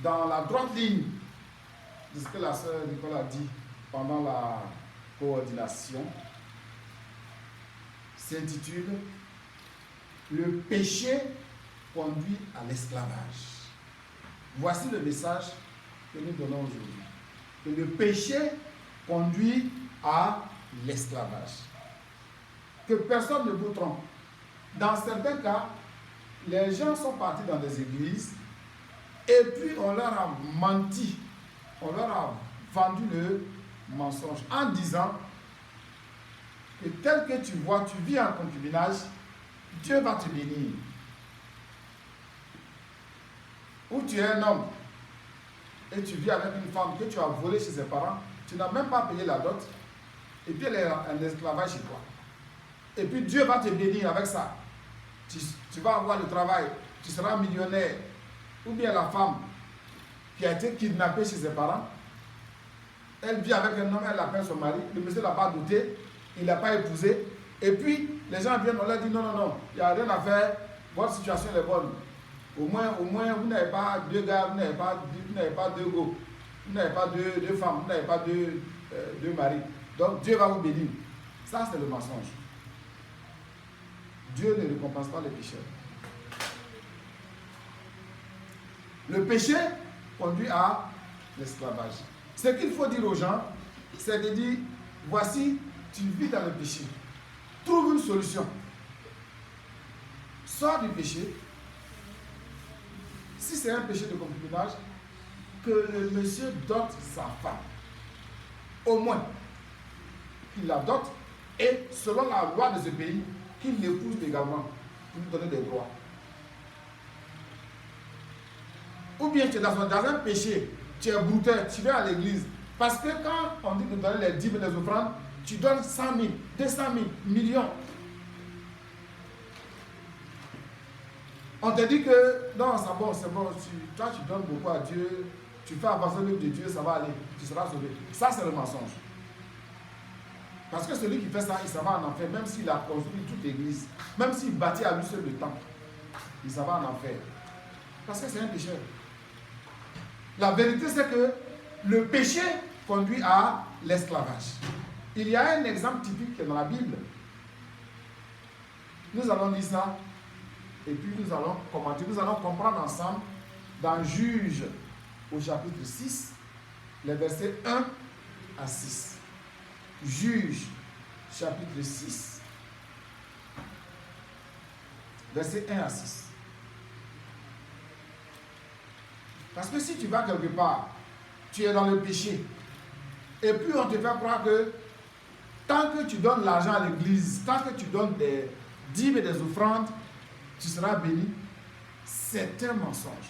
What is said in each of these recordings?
dans la droite ligne de ce que la sœur Nicole a dit pendant la coordination, s'intitule « Le péché conduit à l'esclavage ». Voici le message que nous donnons aujourd'hui. Que le péché conduit à l'esclavage. Que personne ne vous trompe. Dans certains cas, les gens sont partis dans des églises et puis on leur a menti, on leur a vendu le mensonge en disant que tel que tu vois, tu vis en concubinage, Dieu va te bénir. Ou tu es un homme et tu vis avec une femme que tu as volée chez ses parents, tu n'as même pas payé la dot, et puis elle est en esclavage chez toi. Et puis Dieu va te bénir avec ça. Tu vas avoir le travail, tu seras millionnaire. Ou bien la femme qui a été kidnappée chez ses parents, elle vit avec un homme, elle appelle son mari, le monsieur ne l'a pas douté, il ne l'a pas épousé. Et puis les gens viennent, on leur dit non, il n'y a rien à faire, votre situation est bonne. Au moins, vous n'avez pas deux gars, vous n'avez pas deux go, vous n'avez pas deux femmes, vous n'avez pas deux maris. Donc Dieu va vous bénir. Ça, c'est le mensonge. Dieu ne récompense pas les pécheurs. Le péché conduit à l'esclavage. Ce qu'il faut dire aux gens, c'est de dire, voici, tu vis dans le péché. Trouve une solution. Sors du péché. Si c'est un péché de concubinage, que le monsieur dote sa femme. Au moins, qu'il la dote et selon la loi de ce pays, qu'il l'épouse légalement pour lui donner des droits. Ou bien tu es dans un péché, tu es brouteur, tu vas à l'église. Parce que quand on dit de donner les dîmes et les offrandes, tu donnes 100 000, 200 000, millions. On te dit que non, c'est bon, toi tu donnes beaucoup à Dieu, tu fais avancer l'œuvre de Dieu, ça va aller, tu seras sauvé. Ça, c'est le mensonge. Parce que celui qui fait ça, il s'en va en enfer, même s'il a construit toute l'église, même s'il bâtit à lui seul le temple, il s'en va en enfer. Parce que c'est un pécheur. La vérité, c'est que le péché conduit à l'esclavage. Il y a un exemple typique qui est dans la Bible. Nous allons lire ça, et puis nous allons commenter, nous allons comprendre ensemble dans Juges au chapitre 6, les versets 1 à 6. Juges, chapitre 6, versets 1 à 6. Parce que si tu vas quelque part, tu es dans le péché, et puis on te fait croire que tant que tu donnes l'argent à l'église, tant que tu donnes des dîmes et des offrandes, tu seras béni, c'est un mensonge.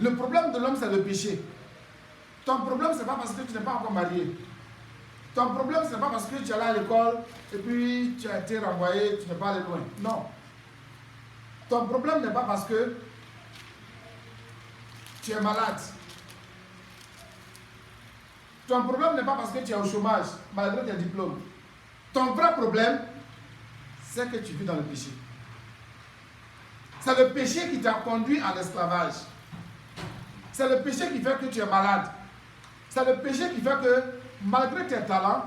Le problème de l'homme, c'est le péché. Ton problème, ce n'est pas parce que tu n'es pas encore marié. Ton problème, ce n'est pas parce que tu es allé à l'école et puis tu as été renvoyé, tu n'es pas allé loin. Non. Ton problème n'est pas parce que tu es malade. Ton problème n'est pas parce que tu es au chômage, malgré tes diplômes. Ton vrai problème, c'est que tu vis dans le péché. C'est le péché qui t'a conduit à l'esclavage. C'est le péché qui fait que tu es malade. C'est le péché qui fait que, malgré tes talents,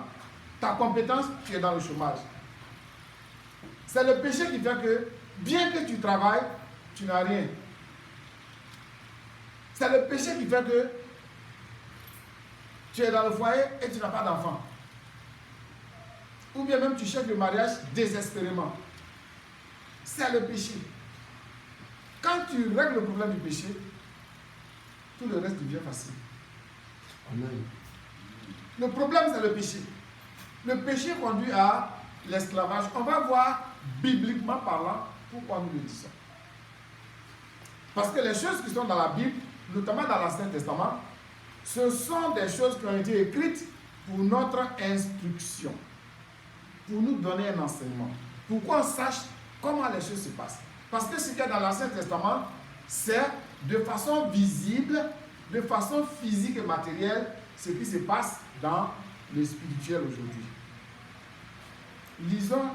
ta compétence, tu es dans le chômage. C'est le péché qui fait que, bien que tu travailles, tu n'as rien. C'est le péché qui fait que tu es dans le foyer et tu n'as pas d'enfant. Ou bien même tu cherches le mariage désespérément. C'est le péché. Quand tu règles le problème du péché, tout le reste devient facile. Amen. Le problème, c'est le péché. Le péché conduit à l'esclavage. On va voir, bibliquement parlant, pourquoi nous le disons. Parce que les choses qui sont dans la Bible, notamment dans l'Ancien Testament, ce sont des choses qui ont été écrites pour notre instruction, pour nous donner un enseignement, pour qu'on sache comment les choses se passent. Parce que ce qu'il y a dans l'Ancien Testament, c'est de façon visible, de façon physique et matérielle, ce qui se passe dans le spirituel aujourd'hui. Lisons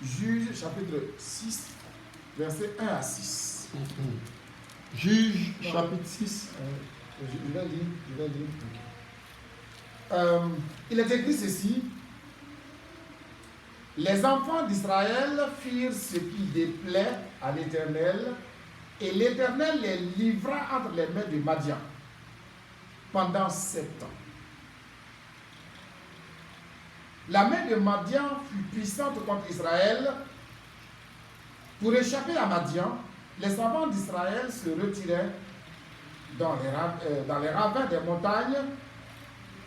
Juges chapitre 6, versets 1 à 6. Juge, chapitre 6. Je vais lire. Il est écrit ceci. Les enfants d'Israël firent ce qui déplaît à l'Éternel, et l'Éternel les livra entre les mains de Madian pendant 7 ans. La main de Madian fut puissante contre Israël. Pour échapper à Madian, les enfants d'Israël se retiraient dans les ravins des montagnes,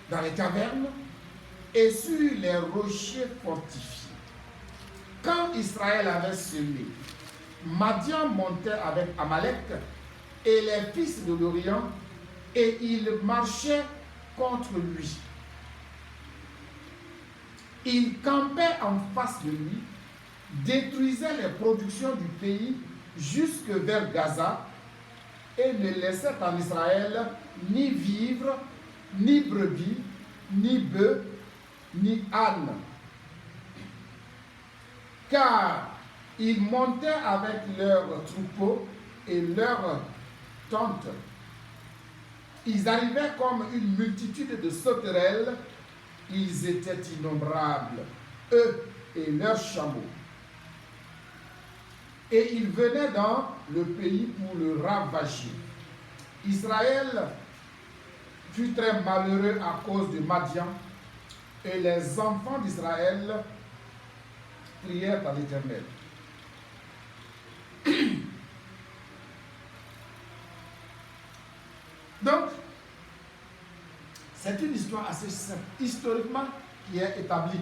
dans les cavernes et sur les rochers fortifiés. Quand Israël avait semé, Madian montait avec Amalek et les fils de l'Orient, et ils marchaient contre lui. Ils campaient en face de lui, détruisaient les productions du pays jusque vers Gaza, et ne laissaient en Israël ni vivres, ni brebis, ni bœufs, ni ânes. Car ils montaient avec leurs troupeaux et leurs tentes. Ils arrivaient comme une multitude de sauterelles. Ils étaient innombrables, eux et leurs chameaux. Et ils venaient dans le pays pour le ravager. Israël fut très malheureux à cause de Madian, et les enfants d'Israël prièrent à l'Éternel. Donc, c'est une histoire assez simple, historiquement, qui est établie.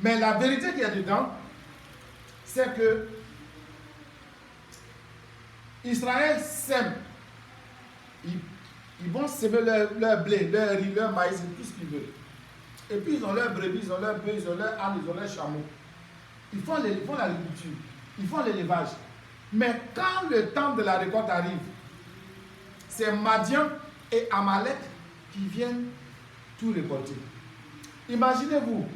Mais la vérité qu'il y a dedans, c'est que Israël sème. Ils vont semer leur blé, leur riz, leur maïs, tout ce qu'ils veulent. Et puis ils ont leurs brebis, ils ont leurs bœufs, ils ont leurs ânes, ils ont leurs chameaux. Ils font l'agriculture, ils font l'élevage. Mais quand le temps de la récolte arrive, c'est Madian et Amalek qui viennent tout récolter. Imaginez-vous,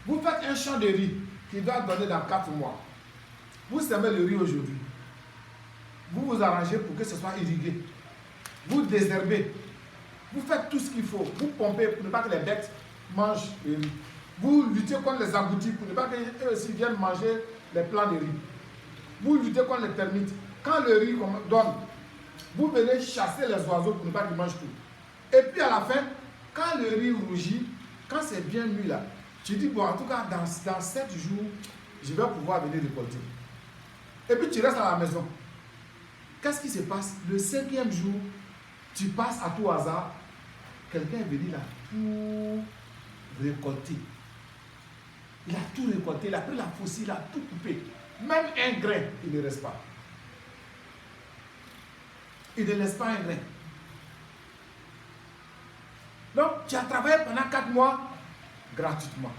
vous faites un champ de riz qui doit donner dans 4 mois. Vous semez le riz aujourd'hui. Vous vous arrangez pour que ce soit irrigué. Vous désherbez. Vous faites tout ce qu'il faut. Vous pompez pour ne pas que les bêtes mangent le riz. Vous luttez contre les agoutis pour ne pas qu'eux aussi viennent manger les plants de riz. Vous luttez contre les termites. Quand le riz donne, vous venez chasser les oiseaux pour ne pas qu'ils mangent tout. Et puis à la fin, quand le riz rougit, quand c'est bien mûr là, tu dis, bon, en tout cas, dans 7 jours, je vais pouvoir venir récolter. Et puis tu restes à la maison. Qu'est-ce qui se passe? Le 5e jour, tu passes à tout hasard, quelqu'un est venu là pour récolter. Il a tout récolté, il a pris la faucille, il a tout coupé. Même un grain, il ne reste pas. Il ne laisse pas un grain. Donc, tu as travaillé pendant 4 mois gratuitement.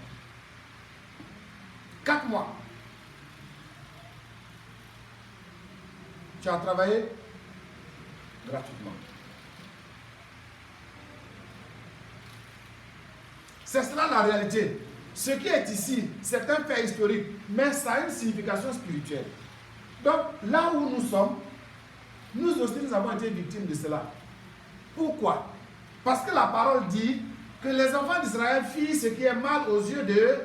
4 mois. Tu as travaillé gratuitement. C'est cela la réalité. Ce qui est ici, c'est un fait historique, mais ça a une signification spirituelle. Donc, là où nous sommes, nous aussi, nous avons été victimes de cela. Pourquoi? Parce que la parole dit que les enfants d'Israël firent ce qui est mal aux yeux de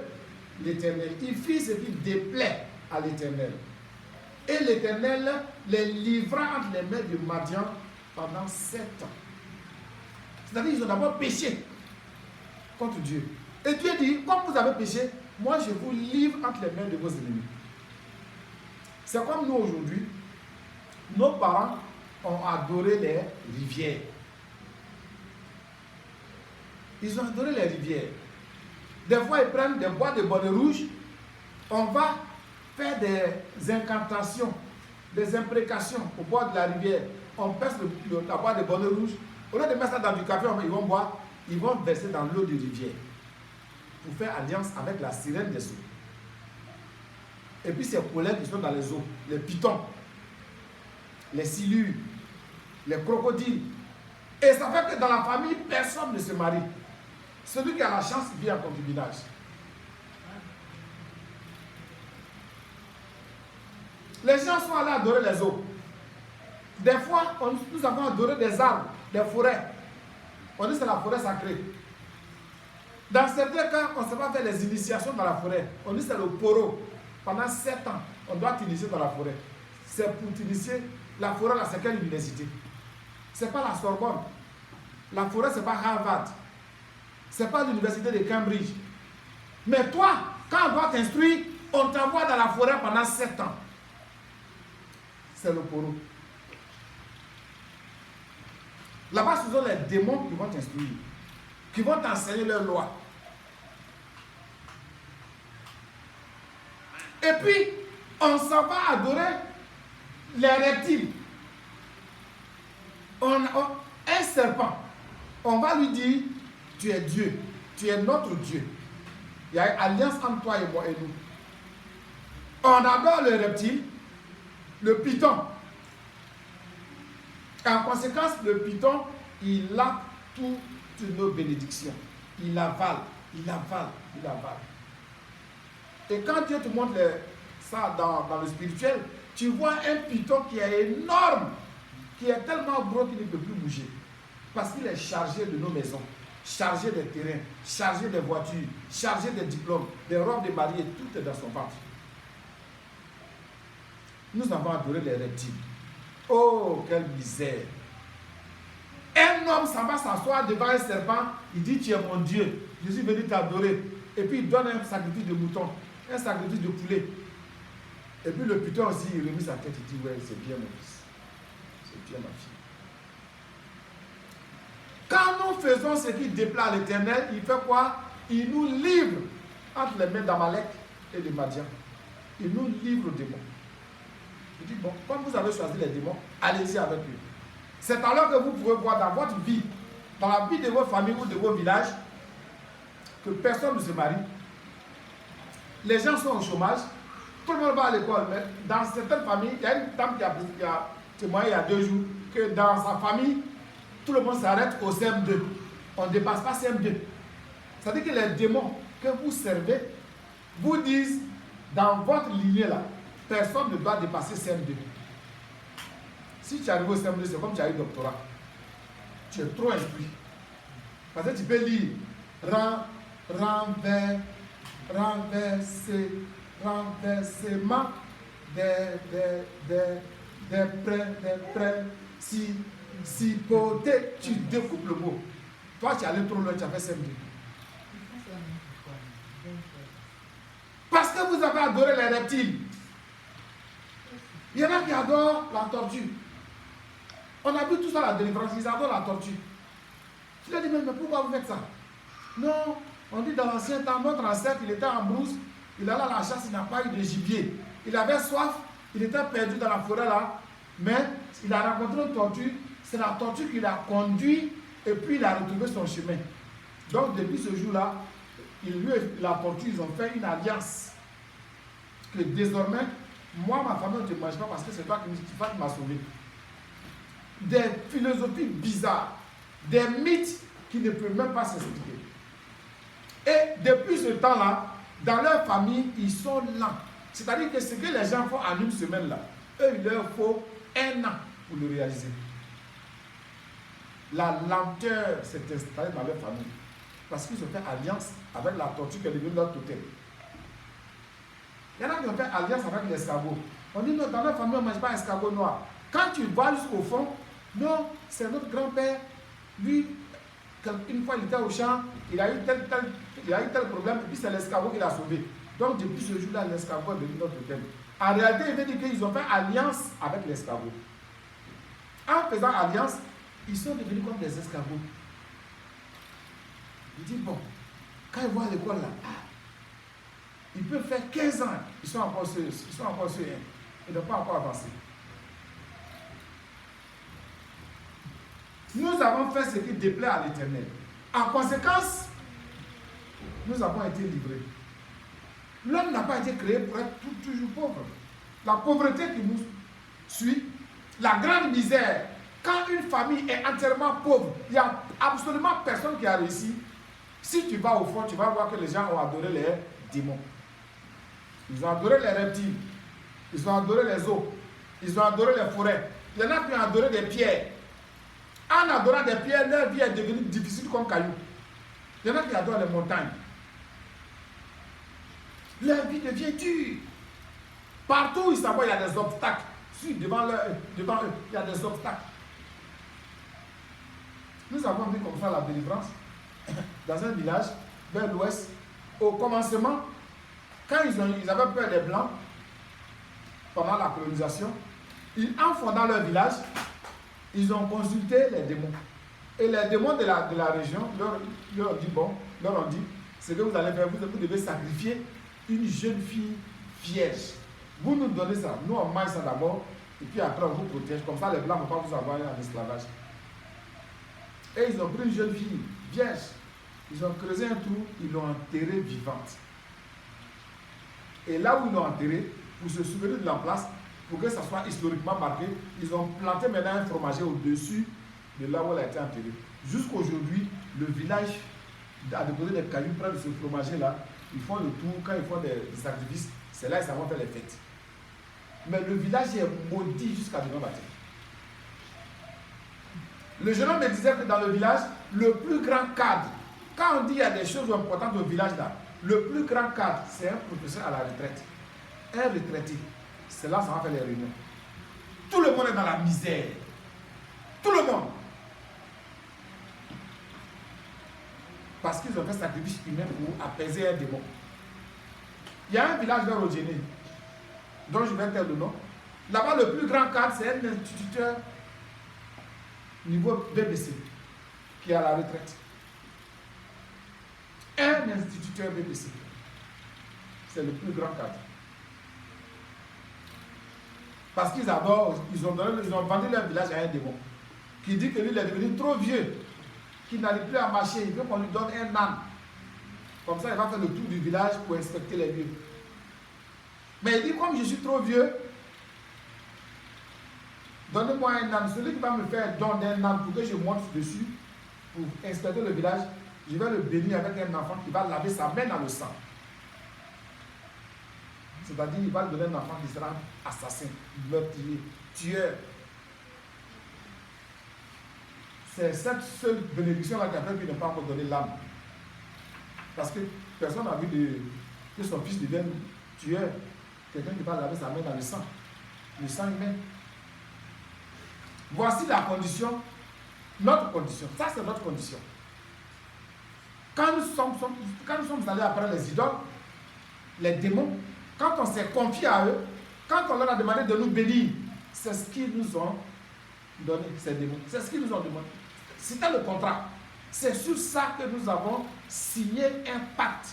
l'Éternel. Ils firent ce qui déplaît à l'Éternel. Et l'Éternel les livra entre les mains de Madian pendant 7 ans. C'est-à-dire qu'ils ont d'abord péché contre Dieu. Et Dieu dit, comme vous avez péché, moi je vous livre entre les mains de vos ennemis. C'est comme nous aujourd'hui, nos parents ont adoré les rivières. Ils ont adoré les rivières. Des fois, ils prennent des bois de bonnet rouge. On va faire des incantations, des imprécations au bord de la rivière. On pèse la bois de bonnet rouge. Au lieu de mettre ça dans du café, ils vont boire. Ils vont verser dans l'eau de rivière pour faire alliance avec la sirène des eaux. Et puis ces poulets qui sont dans les eaux, les pitons, les silures, les crocodiles. Et ça fait que dans la famille, personne ne se marie. Celui qui a la chance vit en concubinage. Les gens sont allés adorer les eaux. Des fois, nous avons adoré des arbres, des forêts. On dit que c'est la forêt sacrée. Dans certains cas, on ne sait pas faire les initiations dans la forêt. On dit que c'est le poro. Pendant 7 ans, on doit t'initier dans la forêt. C'est pour t'initier. La forêt, là, c'est quelle université? Ce n'est pas la Sorbonne. La forêt, ce n'est pas Harvard. Ce n'est pas l'université de Cambridge. Mais toi, quand on doit t'instruire, on t'envoie dans la forêt pendant 7 ans. C'est le poro. Là-bas, ce sont les démons qui vont t'instruire, qui vont t'enseigner leurs lois. Et puis, on s'en va adorer les reptiles. Un serpent, on va lui dire, tu es Dieu, tu es notre Dieu. Il y a une alliance entre toi et moi et nous. On adore le reptile, le python. En conséquence, le python, il a toutes nos bénédictions. Il avale, il avale, il avale. Et quand Dieu te montre ça dans le spirituel, tu vois un python qui est énorme, qui est tellement gros qu'il ne peut plus bouger. Parce qu'il est chargé de nos maisons, chargé des terrains, chargé des voitures, chargé des diplômes, des robes de mariée, tout est dans son ventre. Nous avons adoré les reptiles. Oh, quelle misère! Un homme s'en va s'asseoir devant un serpent, il dit, tu es mon Dieu, je suis venu t'adorer. Et puis il donne un sacrifice de mouton, un sacrifice de poulet. Et puis le python aussi, il remet sa tête, il dit, ouais, c'est bien mon fils, c'est bien ma fille. Quand nous faisons ce qui déplaît à l'Éternel, il fait quoi? Il nous livre entre les mains d'Amalek et de Madian. Il nous livre aux démons. Il dit, bon, comme vous avez choisi les démons, allez-y avec eux. C'est alors que vous pouvez voir dans votre vie, dans la vie de vos familles ou de vos villages, que personne ne se marie. Les gens sont au chômage, tout le monde va à l'école. Mais dans certaines familles, il y a une dame qui a témoigné il y a 2 jours que dans sa famille, tout le monde s'arrête au CM2. On ne dépasse pas CM2. C'est-à-dire que les démons que vous servez vous disent, dans votre lignée là, personne ne doit dépasser CM2. Si tu arrives au CM2, c'est comme tu as eu doctorat. Tu es trop instruit. Parce que tu peux lire renversement des principautés. Tu découpes le mot. Toi, tu es allé trop loin, tu as fait CM2. Parce que vous avez adoré les reptiles. Il y en a qui adorent la tortue. On a vu tout ça à la délivrance, ils adorent la tortue. Je lui ai dit, mais pourquoi vous faites ça? Non, on dit dans l'ancien temps, notre ancêtre, il était en brousse, il allait à la chasse, il n'a pas eu de gibier. Il avait soif, il était perdu dans la forêt là, mais il a rencontré une tortue, c'est la tortue qui l'a conduit et puis il a retrouvé son chemin. Donc depuis ce jour-là, lui et la tortue, ils ont fait une alliance. Que désormais, moi, ma famille, ne te mange pas parce que c'est toi qui m'as sauvé. Des philosophies bizarres, des mythes qui ne peuvent même pas s'expliquer. Et depuis ce temps-là, dans leur famille, ils sont lents. C'est-à-dire que ce que les gens font en une semaine là, eux, il leur faut 1 an pour le réaliser. La lenteur s'est installée dans leur famille. Parce qu'ils ont fait alliance avec la tortue qui est devenue leur totem. Il y en a qui ont fait alliance avec l'escargot. On dit non, dans leur famille, on ne mange pas escargot noir. Quand tu vas jusqu'au fond, non, c'est notre grand-père. Lui, une fois il était au champ, il a eu tel problème, et puis c'est l'escargot qui l'a sauvé. Donc depuis ce jour-là, l'escargot est devenu notre totem. En réalité, il veut dire qu'ils ont fait alliance avec l'escargot. En faisant alliance, ils sont devenus comme des escargots. Il dit, bon, quand ils voient l'école là, ils peuvent faire 15 ans, ils sont encore sur ils n'ont pas encore avancé. Nous avons fait ce qui déplaît à l'Éternel. En conséquence, nous avons été livrés. L'homme n'a pas été créé pour être toujours pauvre. La pauvreté qui nous suit, la grande misère, quand une famille est entièrement pauvre, il n'y a absolument personne qui a réussi. Si tu vas au fond, tu vas voir que les gens ont adoré les démons. Ils ont adoré les reptiles. Ils ont adoré les eaux. Ils ont adoré les forêts. Il y en a qui ont adoré des pierres. En adorant des pierres, leur vie est devenue difficile comme caillou. Il y en a qui adorent les montagnes. Leur vie devient dure. Partout où ils s'en vont, il y a des obstacles. Devant eux, il y a des obstacles. Nous avons vu comme ça la délivrance dans un village vers l'ouest. Au commencement, quand ils avaient peur des Blancs, pendant la colonisation, en fondant leur village, ils ont consulté les démons. Et les démons de la région leur ont dit, ce que vous allez faire, vous devez sacrifier une jeune fille vierge. Vous nous donnez ça, nous on mange ça d'abord, et puis après on vous protège. Comme ça les Blancs ne vont pas vous avoir en esclavage. Et ils ont pris une jeune fille vierge. Ils ont creusé un trou, ils l'ont enterrée vivante. Et là où ils l'ont enterrée, pour se souvenir de la place, pour que ça soit historiquement marqué, ils ont planté maintenant un fromager au-dessus de là où elle a été enterrée. Jusqu'aujourd'hui, le village a déposé des cailloux près de ce fromager-là. Ils font le tour, quand ils font des sacrifices, c'est là qu'ils savent faire les fêtes. Mais le village est maudit jusqu'à demain matin. Le jeune homme me disait que dans le village, le plus grand cadre, quand on dit qu'il y a des choses importantes au village là, le plus grand cadre, c'est un professeur à la retraite. Un retraité. C'est là que ça va faire les réunions. Tout le monde est dans la misère. Tout le monde. Parce qu'ils ont fait sacrifice humain pour apaiser un démon. Il y a un village vers Odjéné, dont je vais taire le nom. Là-bas, le plus grand cadre, c'est un instituteur niveau BBC, qui est à la retraite. Un instituteur BBC. C'est le plus grand cadre. Parce qu'ils adorent, ils ont vendu leur village à un démon, qui dit que lui, il est devenu trop vieux, qu'il n'arrive plus à marcher, il veut qu'on lui donne un âne. Comme ça, il va faire le tour du village pour inspecter les lieux. Mais il dit, comme je suis trop vieux, donnez-moi un âne. Celui qui va me faire don d'un âne pour que je monte dessus, pour inspecter le village, je vais le bénir avec un enfant qui va laver sa main dans le sang. C'est-à-dire, il va lui donner un enfant qui sera assassin, meurtrier, tueur. C'est cette seule bénédiction-là qui a fait qu'il n'a pas encore donné l'âme. Parce que personne n'a vu que son fils devienne tueur. Quelqu'un qui va laver sa main dans le sang humain. Voici la condition, notre condition. Ça, c'est notre condition. Quand nous sommes allés après les idoles, les démons, quand on s'est confié à eux, quand on leur a demandé de nous bénir, c'est ce qu'ils nous ont donné, ces démons. C'est ce qu'ils nous ont demandé. C'était le contrat. C'est sur ça que nous avons signé un pacte.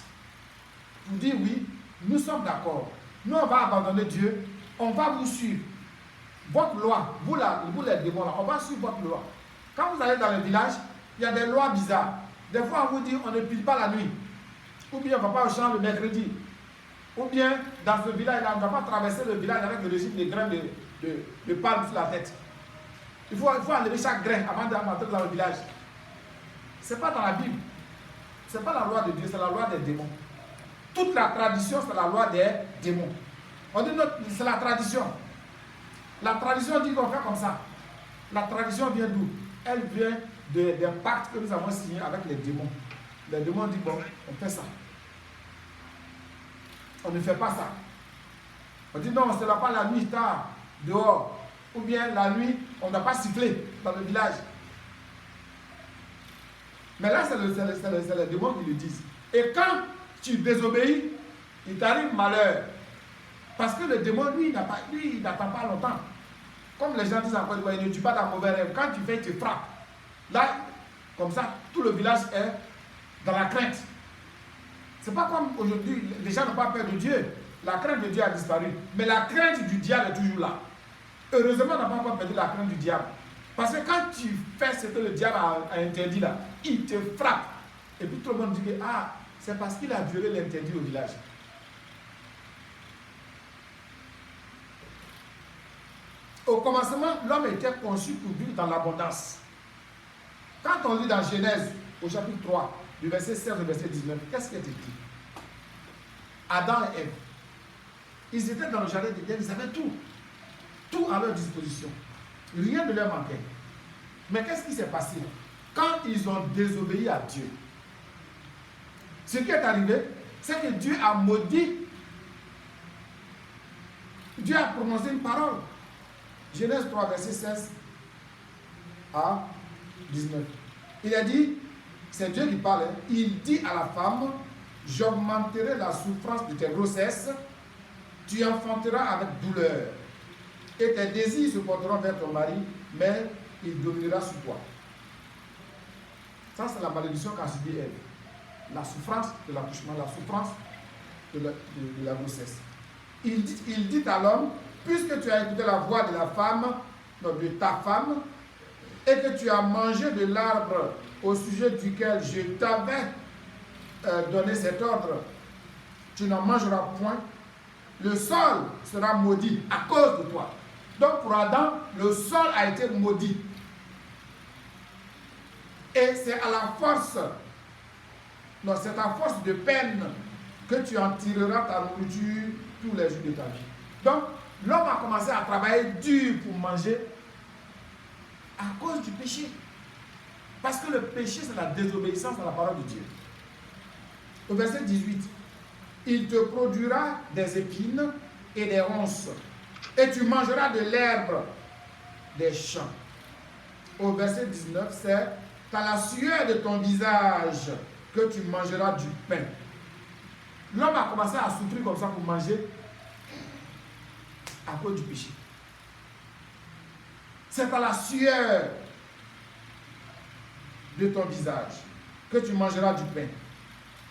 Pour dire oui, nous sommes d'accord. Nous, on va abandonner Dieu. On va vous suivre. Votre loi, vous les démons là, on va suivre votre loi. Quand vous allez dans le village, il y a des lois bizarres. Des fois, on vous dit on ne pile pas la nuit. Ou bien on ne va pas au champ le mercredi. Ou bien dans ce village-là, on ne va pas traverser le village avec le régime des grains de palme sur la tête. Il faut enlever chaque grain avant d'entrer dans le village. Ce n'est pas dans la Bible. Ce n'est pas la loi de Dieu, c'est la loi des démons. Toute la tradition, c'est la loi des démons. On dit c'est la tradition. La tradition dit qu'on fait comme ça. La tradition vient d'où? Elle vient des pactes que nous avons signés avec les démons. Les démons disent bon, on fait ça. On ne fait pas ça. On dit non, on ne se lave pas la nuit tard, dehors. Ou bien la nuit, on ne doit pas siffler dans le village. Mais là, c'est les démons qui le disent. Et quand tu désobéis, il t'arrive malheur. Parce que le démon, lui, il n'attend pas longtemps. Comme les gens disent encore, il ne tue pas dans mauvais rêve. Quand tu fais, tu frappes. Là, comme ça, tout le village est dans la crainte. C'est pas comme aujourd'hui, les gens n'ont pas peur de Dieu. La crainte de Dieu a disparu. Mais la crainte du diable est toujours là. Heureusement, on n'a pas encore perdu la crainte du diable. Parce que quand tu fais ce que le diable a interdit là, il te frappe. Et puis tout le monde dit que c'est parce qu'il a violé l'interdit au village. Au commencement, l'homme était conçu pour vivre dans l'abondance. Quand on lit dans Genèse, au chapitre 3, du verset 16 au verset 19, qu'est-ce qui est écrit? Adam et Ève. Ils étaient dans le jardin d'Éden, ils avaient tout. tout à leur disposition. Rien ne leur manquait. Mais qu'est-ce qui s'est passé? Quand ils ont désobéi à Dieu, ce qui est arrivé, c'est que Dieu a maudit. Dieu a prononcé une parole. Genèse 3, verset 16 à 19. Il a dit, c'est Dieu qui parle, hein, il dit à la femme, j'augmenterai la souffrance de tes grossesses, tu enfanteras avec douleur, et tes désirs se porteront vers ton mari, mais il dominera sur toi. Ça, c'est la malédiction qu'a subi Ève. La souffrance de l'accouchement, la souffrance de la grossesse. Il dit à l'homme, puisque tu as écouté la voix de la femme, donc de ta femme, et que tu as mangé de l'arbre au sujet duquel je t'avais donné cet ordre, tu n'en mangeras point, le sol sera maudit à cause de toi. Donc pour Adam, le sol a été maudit. Et c'est à la force, non, c'est à force de peine que tu en tireras ta nourriture tous les jours de ta vie. Donc, l'homme a commencé à travailler dur pour manger à cause du péché. Parce que le péché, c'est la désobéissance à la parole de Dieu. Au verset 18, il te produira des épines et des ronces, et tu mangeras de l'herbe des champs. Au verset 19, c'est à la sueur de ton visage que tu mangeras du pain. L'homme a commencé à souffrir comme ça pour manger à cause du péché. C'est à la sueur de ton visage que tu mangeras du pain,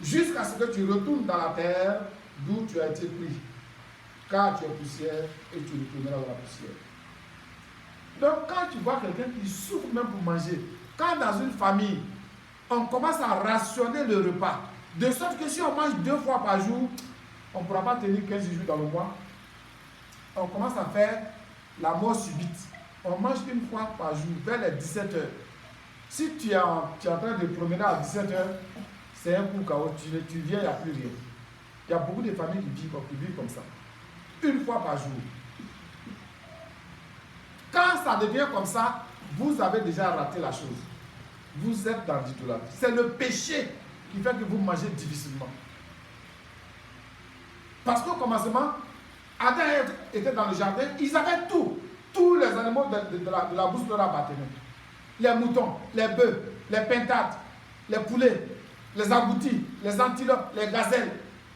jusqu'à ce que tu retournes dans la terre d'où tu as été pris, car tu es poussière et tu retourneras dans la poussière. Donc quand tu vois quelqu'un qui souffre même pour manger, quand dans une famille, on commence à rationner le repas, de sorte que si on mange 2 fois par jour, on ne pourra pas tenir 15 jours dans le mois. On commence à faire la mort subite. On mange 1 fois par jour, vers les 17 heures. Si tu es en train de promener à 17 heures, c'est un coup chaos. Tu viens, il n'y a plus rien. Il y a beaucoup de familles qui vivent comme ça. 1 fois par jour. Quand ça devient comme ça, vous avez déjà raté la chose. Vous êtes dans l'idolâtrie. C'est le péché qui fait que vous mangez difficilement. Parce qu'au commencement, Adam était dans le jardin, ils avaient tout. Tous les animaux de la bouche leur appartenaient. Les moutons, les bœufs, les pintades, les poulets, les agoutis, les antilopes, les gazelles,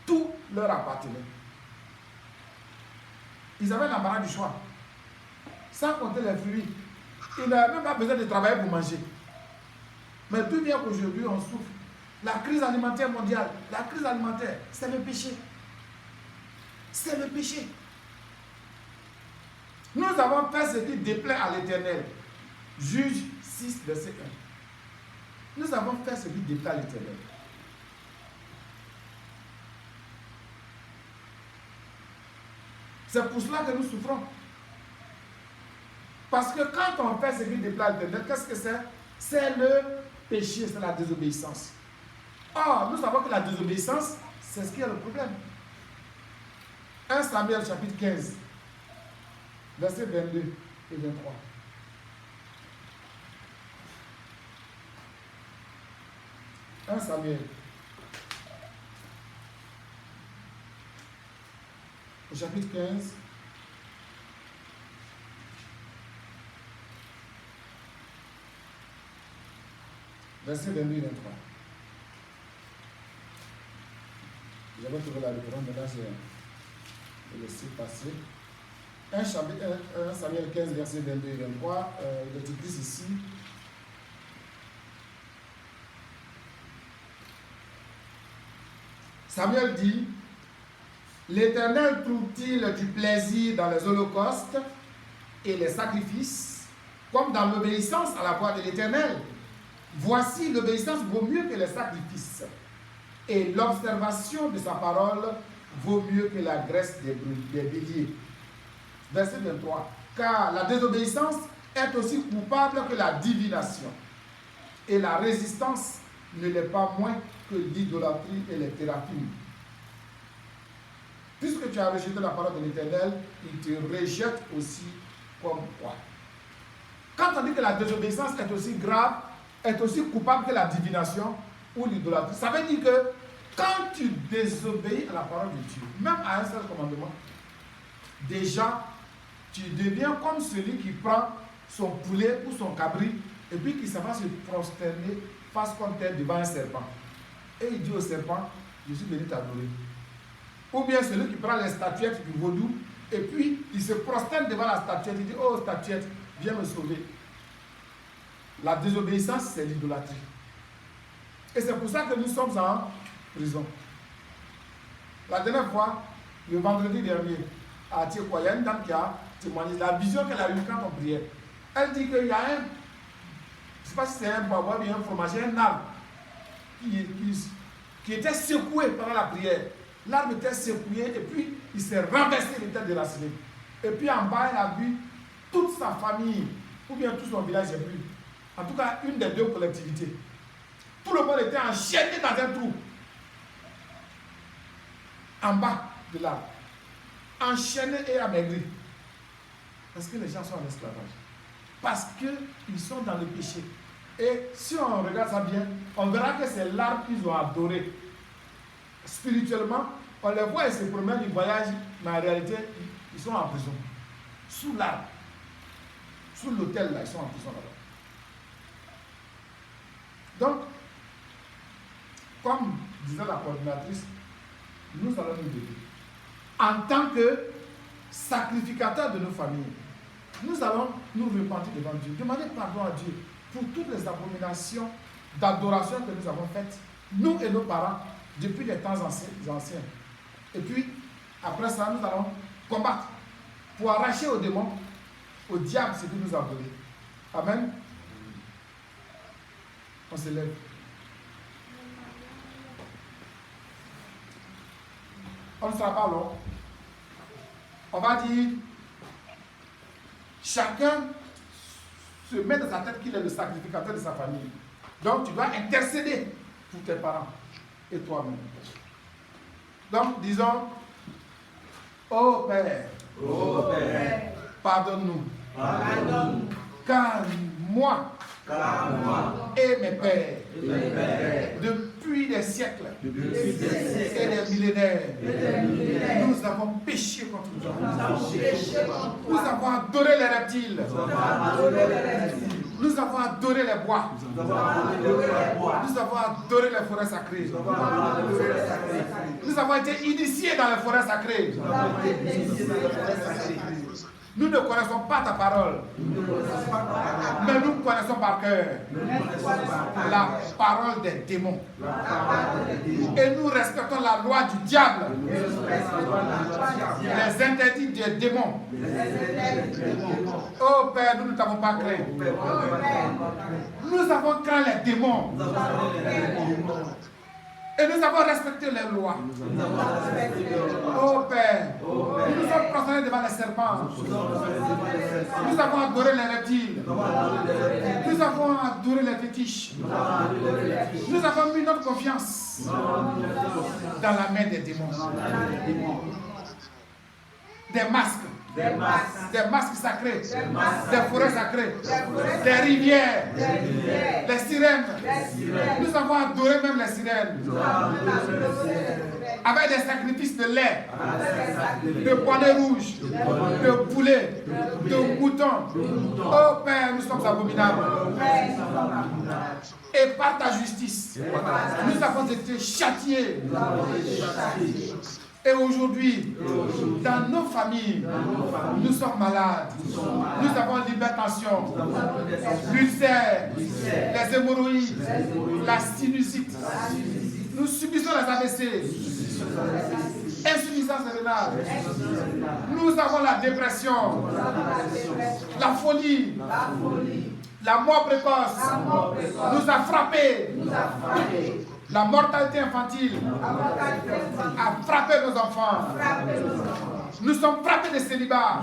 tout leur appartenait. Ils avaient l'embarras du choix. Sans compter les fruits. Ils n'avaient même pas besoin de travailler pour manger. Mais d'où vient qu'aujourd'hui on souffre? La crise alimentaire mondiale, la crise alimentaire, c'est le péché. C'est le péché. Nous avons fait ce qui déplaît à l'Éternel. Juge 6, verset 1. Nous avons fait ce qui déplaît à l'Éternel. C'est pour cela que nous souffrons. Parce que quand on fait ce qui déplaît à l'Éternel, qu'est-ce que c'est? C'est le péché, c'est la désobéissance. Or, nous savons que la désobéissance, c'est ce qui est le problème. 1 Samuel chapitre 15, versets 22 et 23. Un Samuel. Au chapitre 15. Verset 22 et 23. J'avais trouvé la référence, mais là j'ai laissé passer. 1 Samuel 15, verset 22 et 23. Le titre ici. Samuel dit, l'Éternel trouve-t-il du plaisir dans les holocaustes et les sacrifices, comme dans l'obéissance à la voix de l'Éternel? Voici, l'obéissance vaut mieux que les sacrifices, et l'observation de sa parole vaut mieux que la graisse des béliers. Verset 23. Car la désobéissance est aussi coupable que la divination, et la résistance ne l'est pas moins que l'idolâtrie et les théraphies. Puisque tu as rejeté la parole de l'Éternel, il te rejette aussi comme quoi. Quand on dit que la désobéissance est aussi grave, est aussi coupable que la divination ou l'idolâtrie, ça veut dire que quand tu désobéis à la parole de Dieu, même à un seul commandement, déjà, tu deviens comme celui qui prend son poulet ou son cabri et puis qui s'en va se prosterner face contre terre devant un serpent. Et il dit au serpent, je suis venu t'adorer. Ou bien celui qui prend les statuettes du vaudou et puis il se prosterne devant la statuette, il dit, oh statuette, viens me sauver. La désobéissance, c'est l'idolâtrie. Et c'est pour ça que nous sommes en prison. La dernière fois, le vendredi dernier, à Tiekwa, il y a une dame qui a témoigné la vision qu'elle a eue quand on priait. Elle dit qu'il y a un, je ne sais pas si c'est un bois, bien un fromager, un arbre qui était secoué pendant la prière. L'arbre était secoué et puis il s'est renversé, il était déraciné. Et puis en bas, elle a vu toute sa famille, ou bien tout son village, j'ai vu. En tout cas, une des deux collectivités. Tout le monde était enchaîné dans un trou. En bas de l'arbre. Enchaîné et amaigri. Parce que les gens sont en esclavage. Parce qu'ils sont dans le péché. Et si on regarde ça bien, on verra que c'est l'arbre qu'ils ont adoré. Spirituellement, on les voit et se promènent, ils voyagent, mais en réalité, ils sont en prison. Sous l'arbre. Sous l'autel, là, ils sont en prison là-bas. Donc, comme disait la coordinatrice, nous allons nous aider. En tant que sacrificateurs de nos familles, nous allons nous repentir devant Dieu, demander pardon à Dieu pour toutes les abominations d'adoration que nous avons faites, nous et nos parents, depuis les temps anciens. Et puis, après ça, nous allons combattre pour arracher au démon, au diable, ce qu'il nous a donné. Amen. On se lève. On ne sera pas long. On va dire, chacun se met dans sa tête qu'il est le sacrificateur de sa famille. Donc tu dois intercéder pour tes parents et toi-même. Donc disons, ô Père, pardonne-nous. Car moi et mes pères, depuis des siècles et des millénaires, nous avons péché contre toi. Nous avons adoré les reptiles. Nous avons adoré les bois. Nous avons adoré les forêts sacrées. Nous avons été initiés dans les forêts sacrées. Nous ne connaissons pas ta parole, mais nous connaissons par cœur la parole des démons. Et nous respectons la loi du diable, les interdits des démons. Oh Père, nous ne t'avons pas craint. Nous avons craint les démons. Et nous avons respecté les lois. Oh Père, nous nous sommes prosternés devant les serpents. Nous avons adoré les reptiles. Nous avons adoré les fétiches. Nous avons mis notre confiance dans la main des démons. Des masques. Des masques sacrés, des forêts sacrées, des rivières, les sirènes. Nous avons adoré même les sirènes. Avec des sacrifices de lait, de poignets rouges, de poulets, de moutons. Oh Père, nous sommes abominables. Et par ta justice, nous avons été châtiés. Et aujourd'hui, dans nos familles, nous sommes malades. Nous avons l'hypertension, l'ulcère, les hémorroïdes, la sinusite. Nous subissons les AVC, insuffisance rénale. Nous avons la dépression, la folie, la mort précoce. Nous a frappés. La mortalité infantile a frappé nos enfants. Nous sommes frappés de célibat.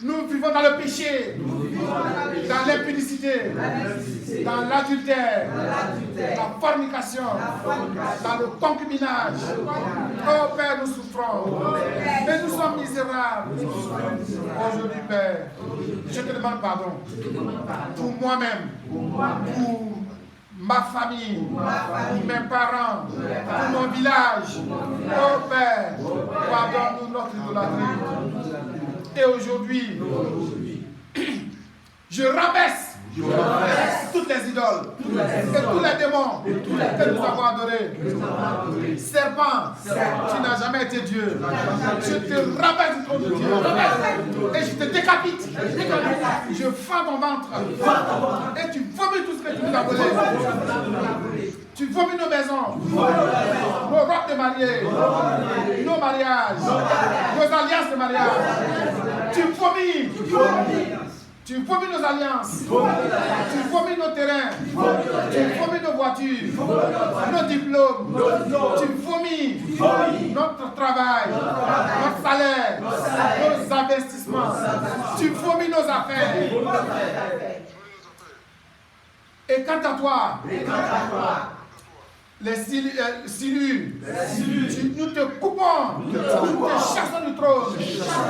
Nous vivons dans le péché, dans l'impudicité, dans l'adultère, la fornication, dans le concubinage. Oh Père, nous souffrons. Mais nous sommes misérables. Aujourd'hui, Père, je te demande pardon pour moi-même, pour ma famille, pour mes parents, pour mon village. Oh Père, pardonne-nous notre idolâtrie. Et aujourd'hui, je rabaisse toutes les idoles et tous les démons que nous avons adorés. Serpent, tu n'as jamais été Dieu. Je te rabaisse du trône de Dieu et je te décapite. Je fends ton ventre et tu vomis tout ce que tu nous as volé. Tu vomis nos maisons, nos robes de mariée, nos mariages, nos alliances de mariage. Tu vomis. Tu vomis nos alliances, tu vomis nos terrains, tu vomis nos voitures, nos diplômes, tu vomis notre travail, notre salaire, nos investissements, tu vomis nos affaires. Et quant à toi, les cellules, nous te coupons, nous te chassons du trône,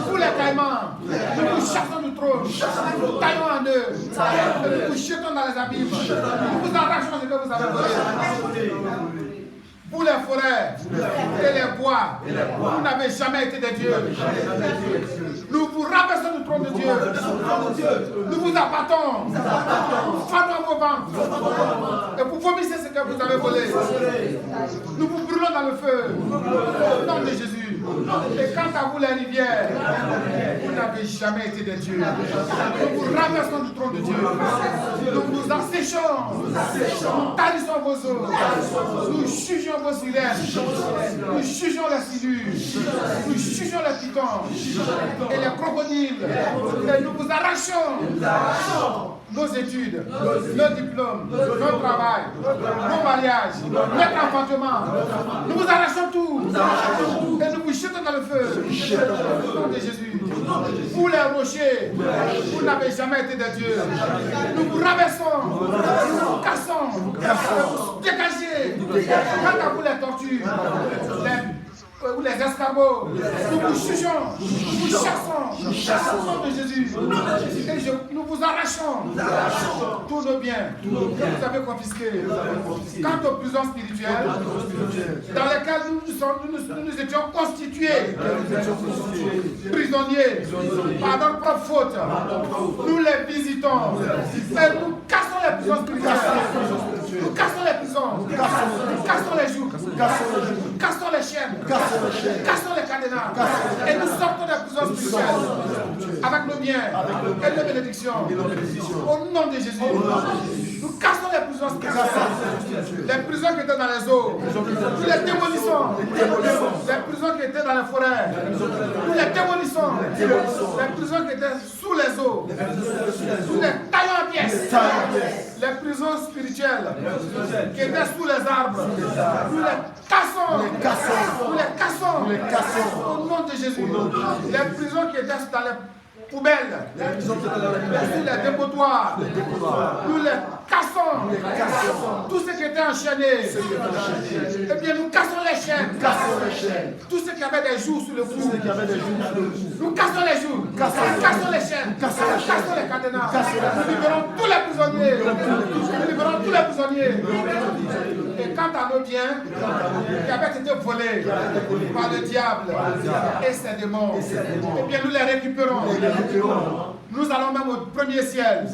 tous les caïmans, nous nous chassons du trône, nous taillons en deux, nous nous jetons dans les abîmes, nous vous arrachons ce que vous avez volé. Pour les forêts et les bois, vous n'avez jamais été des dieux. Nous vous rabaissons du trône de Dieu. Nous vous abattons. Nous fendons vos ventres. Et vous vomissez ce que vous avez volé. Nous vous brûlons dans le feu. Au nom de Jésus. Et quant à vous, les rivières, vous n'avez jamais été des dieux. Nous vous rabaissons du trône de Dieu. Nous vous asséchons. Nous talissons vos eaux. Nous jugeons vos sirènes. Nous jugeons les silures. Nous jugeons les pitons. Et les crocodiles. Et nous vous arrachons nos études, nos diplômes, nos travail, nos mariages, notre enfantement. Nous vous arrachons tout. Et nous vous jetons dans le feu. Au nom de Jésus. Vous les rochers, vous n'avez jamais été des dieux. Nous vous rabaissons, nous vous cassons, vous dégagez. Quant à vous les tortues, ou les escargots, nous vous jugeons, nous vous chassons, au nom de Jésus. Et nous vous arrachons tous nos biens que vous avez confisqués. Quant aux prisons spirituelles, dans lesquelles nous nous étions constitués, prisonniers, par notre propre faute, nous les visitons. Et nous cassons les prisons spirituelles. Nous cassons les prisons, nous cassons les jougs, nous cassons les chaînes, cassons les cadenas, et nous sortons des prisons spirituelles avec nos biens et nos bénédictions. Au nom de Jésus, nous cassons les prisons spirituelles, les prisons qui étaient dans les eaux, nous les démolissons, les prisons qui étaient dans les forêts, nous les démolissons, les prisons qui étaient sous les eaux, nous les taillons en pièces, les prisons spirituelles qui étaient sous les arbres, nous les cassons, nous les cassons au nom de Jésus. Les prisons qui étaient dans les poubelles, sous les dépotoirs, nous les cassons. Tout ce qui était enchaîné, eh bien nous cassons les chaînes. Tout ce qui avait des joues sur le cou, nous cassons les joues, cassons les chaînes, cassons les cadenas. Nous libérons tous les prisonniers. Nous libérons tous les prisonniers. Et quant à nos biens qui avaient été volés par le diable et ses démons, eh bien nous les récupérons. Nous allons même au premier ciel.